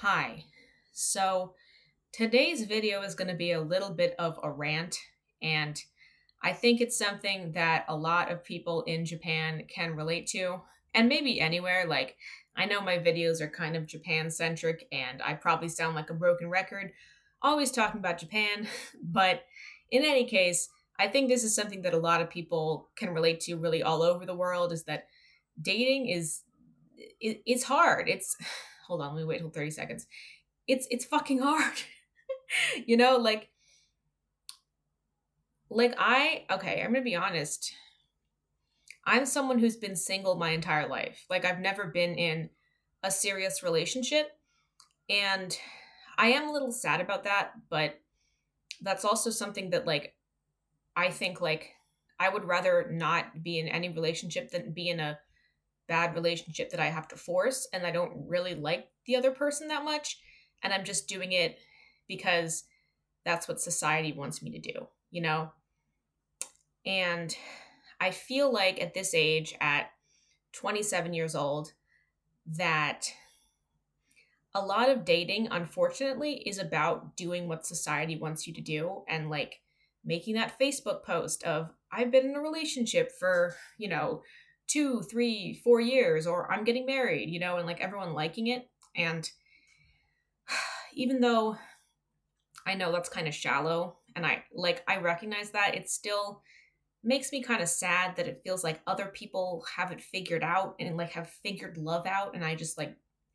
Hi. So today's video is going to be a little bit of a rant, and I think it's something that a lot of people in Japan can relate to, and maybe anywhere. Like, I know my videos are kind of Japan centric, and I probably sound like a broken record, always talking about Japan, but in any case, I think this is something that a lot of people can relate to really all over the world is that dating it's hard. It's hold on, let me wait till 30 seconds. It's fucking hard. you know, like I'm going to be honest. I'm someone who's been single my entire life. Like I've never been in a serious relationship, and I am a little sad about that, but that's also something that I think I would rather not be in any relationship than be in a bad relationship that I have to force and I don't really like the other person that much and I'm just doing it because that's what society wants me to do, you know? And I feel like at this age, at 27 years old, that a lot of dating, unfortunately, is about doing what society wants you to do and making that Facebook post of, I've been in a relationship for, 2, 3, 4 years, or I'm getting married, and everyone liking it. And even though I know that's kind of shallow and I recognize that, it still makes me kind of sad that it feels like other people have it figured out and have figured love out and I just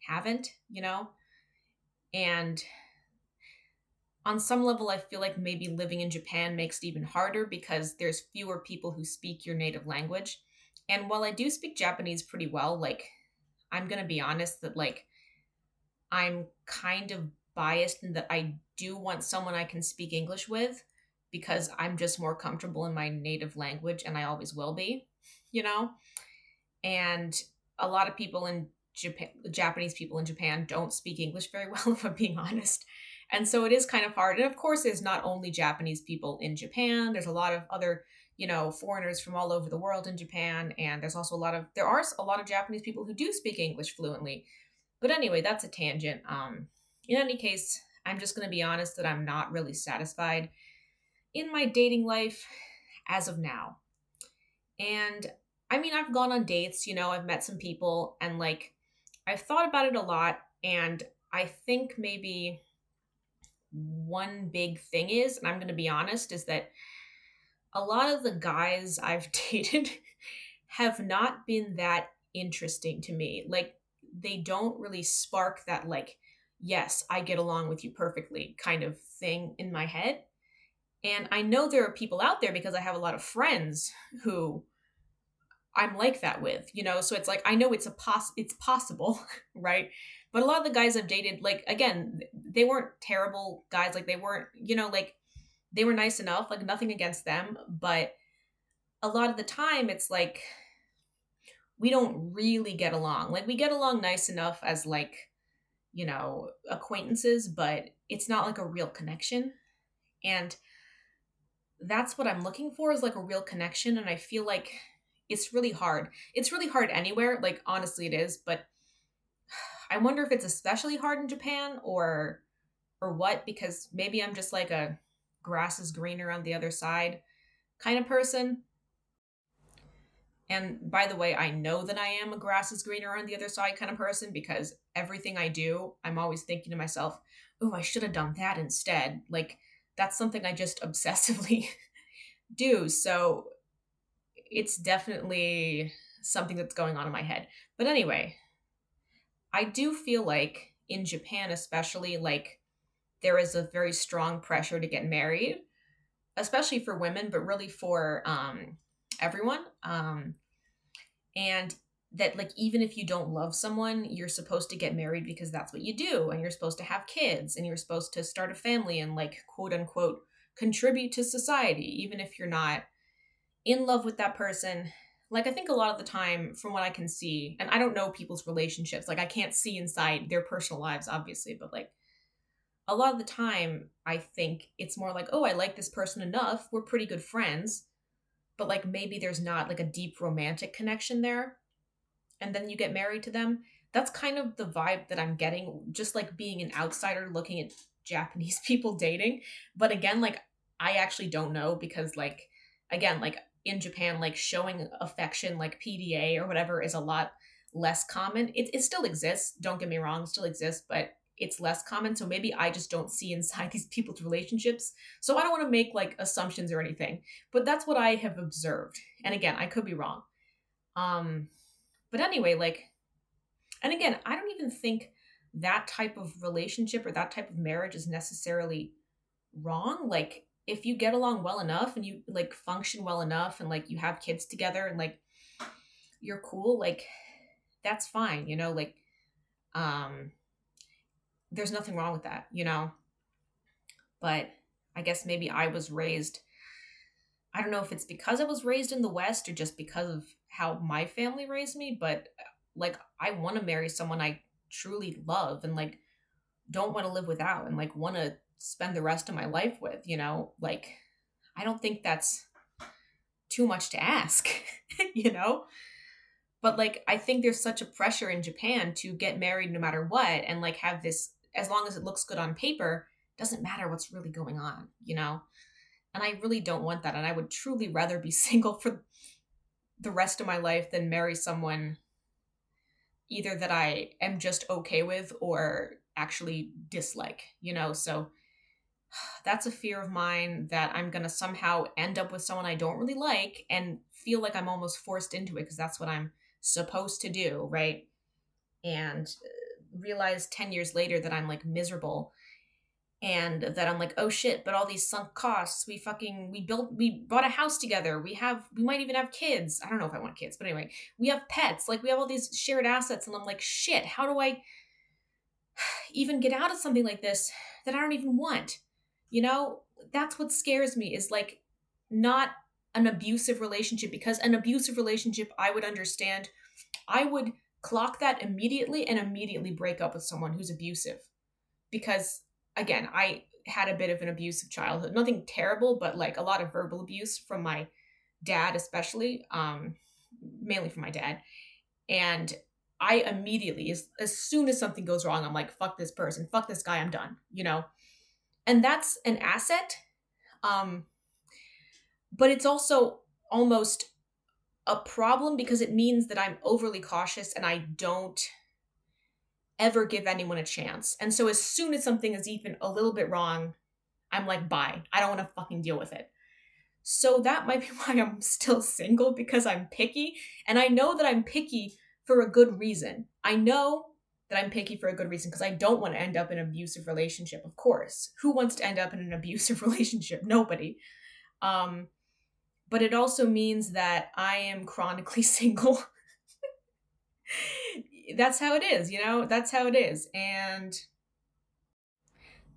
haven't. And on some level I feel like maybe living in Japan makes it even harder because there's fewer people who speak your native language. And while I do speak Japanese pretty well, I'm going to be honest that I'm kind of biased in that I do want someone I can speak English with because I'm just more comfortable in my native language and I always will be, you know? And a lot of people in Japan, Japanese people in Japan don't speak English very well, if I'm being honest. And so it is kind of hard. And of course, there's not only Japanese people in Japan, there's a lot of other, foreigners from all over the world in Japan. And there are a lot of Japanese people who do speak English fluently. But anyway, that's a tangent. In any case, I'm just going to be honest that I'm not really satisfied in my dating life as of now. And I mean, I've gone on dates, I've met some people and I've thought about it a lot. And I think maybe one big thing is, and I'm going to be honest, is that a lot of the guys I've dated have not been that interesting to me. They don't really spark that, yes, I get along with you perfectly kind of thing in my head. And I know there are people out there because I have a lot of friends who I'm like that with, so it's I know it's possible, right? But a lot of the guys I've dated, again, they weren't terrible guys. They weren't, they were nice enough, nothing against them. But a lot of the time it's we don't really get along. We get along nice enough as acquaintances, but it's not a real connection. And that's what I'm looking for is a real connection. And I feel like it's really hard. It's really hard anywhere. Honestly, it is. But I wonder if it's especially hard in Japan or what, because maybe I'm just a grass is greener on the other side kind of person. And by the way, I know that I am a grass is greener on the other side kind of person because everything I do, I'm always thinking to myself, oh, I should have done that instead. That's something I just obsessively do. So it's definitely something that's going on in my head. But anyway, I do feel like in Japan, especially, there is a very strong pressure to get married, especially for women, but really for everyone. And that even if you don't love someone, you're supposed to get married because that's what you do. And you're supposed to have kids and you're supposed to start a family and quote unquote, contribute to society, even if you're not in love with that person. I think a lot of the time from what I can see, and I don't know people's relationships, I can't see inside their personal lives, obviously, but a lot of the time I think it's more oh, I like this person enough. We're pretty good friends, but maybe there's not a deep romantic connection there. And then you get married to them. that's kind of the vibe that I'm getting, just like being an outsider looking at Japanese people dating. But again, like I actually don't know because like again, like in Japan, like showing affection like PDA or whatever is a lot less common. It still exists, don't get me wrong, it still exists, but it's less common. So maybe I just don't see inside these people's relationships. So I don't want to make like assumptions or anything, but that's what I have observed. And again, I could be wrong. Um, but anyway, like, and again, I don't even think that type of relationship or that type of marriage is necessarily wrong. Like, if you get along well enough and you like function well enough and like you have kids together and like you're cool, like that's fine, you know, like um there's nothing wrong with that, you know. But I guess maybe I was raised, I don't know if it's because I was raised in the West or just because of how my family raised me, but like I want to marry someone I truly love and like don't want to live without and like want to spend the rest of my life with, you know? Like I don't think that's too much to ask, you know? But like I think there's such a pressure in Japan to get married no matter what and like have this, as long as it looks good on paper, doesn't matter what's really going on, you know? And I really don't want that, and I would truly rather be single for the rest of my life than marry someone either that I am just okay with or actually dislike, you know? So that's a fear of mine that I'm going to somehow end up with someone I don't really like and feel like I'm almost forced into it because that's what I'm supposed to do, right? And realize 10 years later that I'm like miserable and that I'm like, oh shit, but all these sunk costs, we bought a house together. We might even have kids. I don't know if I want kids, but anyway, we have pets. Like we have all these shared assets and I'm like, shit, how do I even get out of something like this that I don't even want? You know, that's what scares me is like not an abusive relationship, because an abusive relationship I would understand. I would clock that immediately and immediately break up with someone who's abusive because again, I had a bit of an abusive childhood. Nothing terrible, but like a lot of verbal abuse from my dad, especially, mainly from my dad. And I immediately, as soon as something goes wrong, I'm like, fuck this person, fuck this guy, I'm done, you know? And that's an asset. Um, but it's also almost a problem because it means that I'm overly cautious and I don't ever give anyone a chance. And so as soon as something is even a little bit wrong, I'm like, bye. I don't want to fucking deal with it. So that might be why I'm still single, because I'm picky. And I know that I'm picky for a good reason. I know that I'm picky for a good reason because I don't want to end up in an abusive relationship, of course. Who wants to end up in an abusive relationship? Nobody. Um, but it also means that I am chronically single. That's how it is, you know? That's how it is. And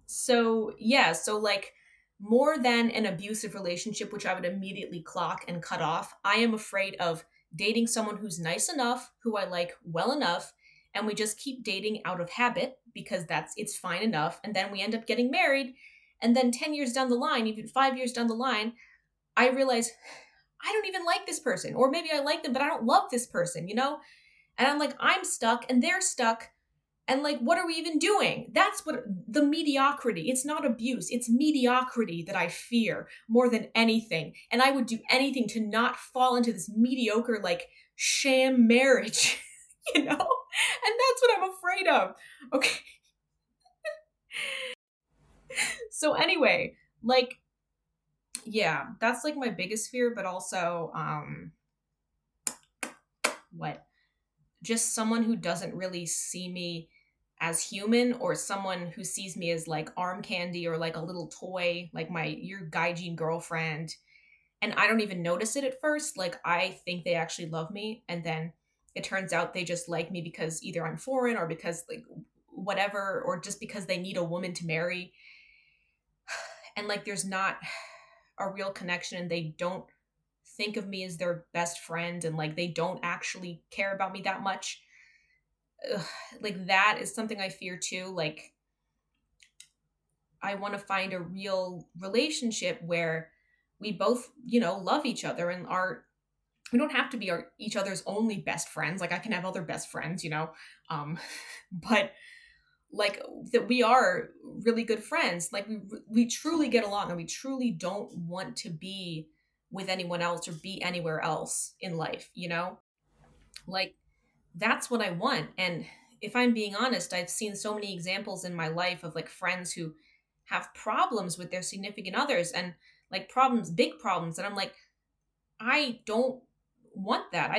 so, yeah, so like more than an abusive relationship, which I would immediately clock and cut off, I am afraid of dating someone who's nice enough, who I like well enough, and we just keep dating out of habit because it's fine enough. And then we end up getting married. And then 10 years down the line, even 5 years down the line, I realize I don't even like this person. Or maybe I like them, but I don't love this person, you know? And I'm like, I'm stuck and they're stuck. And like, what are we even doing? That's what the mediocrity, it's not abuse, it's mediocrity that I fear more than anything. And I would do anything to not fall into this mediocre, like, sham marriage, you know? And that's what I'm afraid of. Okay. So, anyway, like, yeah, that's like my biggest fear, but also, what? Just someone who doesn't really see me as human, or someone who sees me as like arm candy or like a little toy, like your gaijin girlfriend, and I don't even notice it at first. Like I think they actually love me, and then it turns out they just like me because either I'm foreign or because like whatever, or just because they need a woman to marry, and like there's not a real connection, and they don't think of me as their best friend, and like they don't actually care about me that much. Ugh, like that is something I fear too. Like I want to find a real relationship where we both, you know, love each other and are we don't have to be each other's only best friends. Like I can have other best friends, um, but like that we are really good friends. Like we truly get along, and we truly don't want to be with anyone else or be anywhere else in life. Like that's what I want. And if I'm being honest, I've seen so many examples in my life of like friends who have problems with their significant others, and like problems, big problems. And I'm like, I don't want that.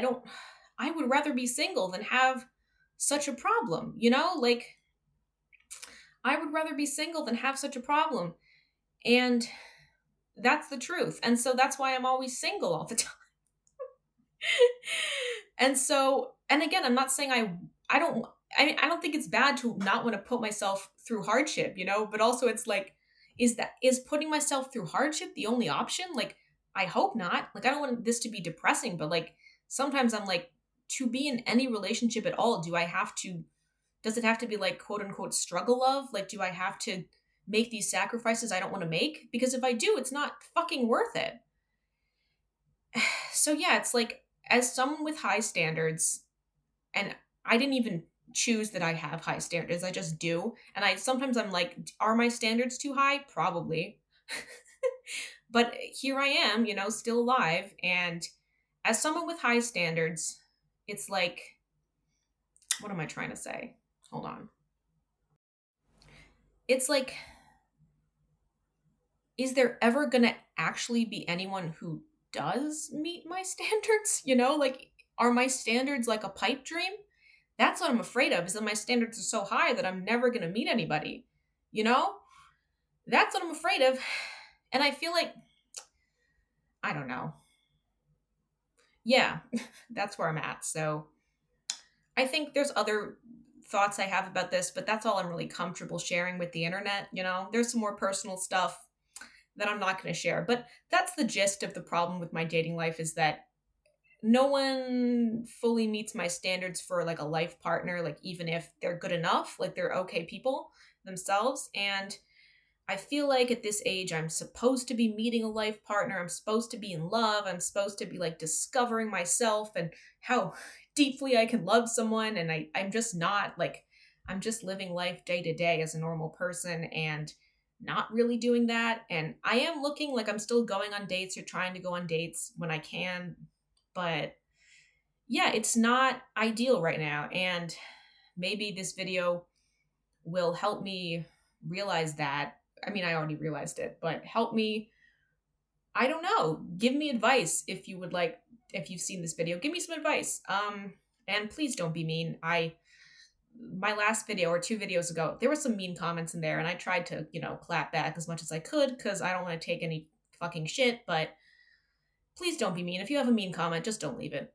I would rather be single than have such a problem. Like I would rather be single than have such a problem. And that's the truth. And so that's why I'm always single all the time. And so, and again, I'm not saying I don't, I don't think it's bad to not want to put myself through hardship, but also it's like, is putting myself through hardship the only option? Like, I hope not. Like, I don't want this to be depressing, but like, sometimes I'm like, to be in any relationship at all, does it have to be like quote unquote struggle love? Like, do I have to make these sacrifices I don't want to make? Because if I do, it's not fucking worth it. So yeah, it's like, as someone with high standards, and I didn't even choose that I have high standards, I just do. And I'm like, are my standards too high? Probably. But here I am, still alive. And as someone with high standards, it's like, what am I trying to say? Hold on. It's like, is there ever going to actually be anyone who does meet my standards? Like, are my standards like a pipe dream? That's what I'm afraid of, is that my standards are so high that I'm never going to meet anybody. You know? That's what I'm afraid of. And I feel like, I don't know. Yeah, that's where I'm at. So I think there's other thoughts I have about this, but that's all I'm really comfortable sharing with the internet. There's some more personal stuff that I'm not going to share. But that's the gist of the problem with my dating life, is that no one fully meets my standards for like a life partner, like even if they're good enough, like they're okay people themselves. And I feel like at this age, I'm supposed to be meeting a life partner. I'm supposed to be in love. I'm supposed to be like discovering myself and how deeply I can love someone. And I'm just not like, I'm just living life day to day as a normal person and not really doing that. And I am looking, like I'm still going on dates or trying to go on dates when I can. But yeah, it's not ideal right now. And maybe this video will help me realize that. I mean, I already realized it, but help me. I don't know. Give me advice if you would like, if you've seen this video, give me some advice. And please don't be mean. My last video or 2 videos ago, there were some mean comments in there, and I tried to, clap back as much as I could because I don't want to take any fucking shit, but please don't be mean. If you have a mean comment, just don't leave it.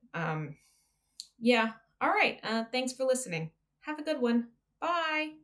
Yeah. All right. Thanks for listening. Have a good one. Bye.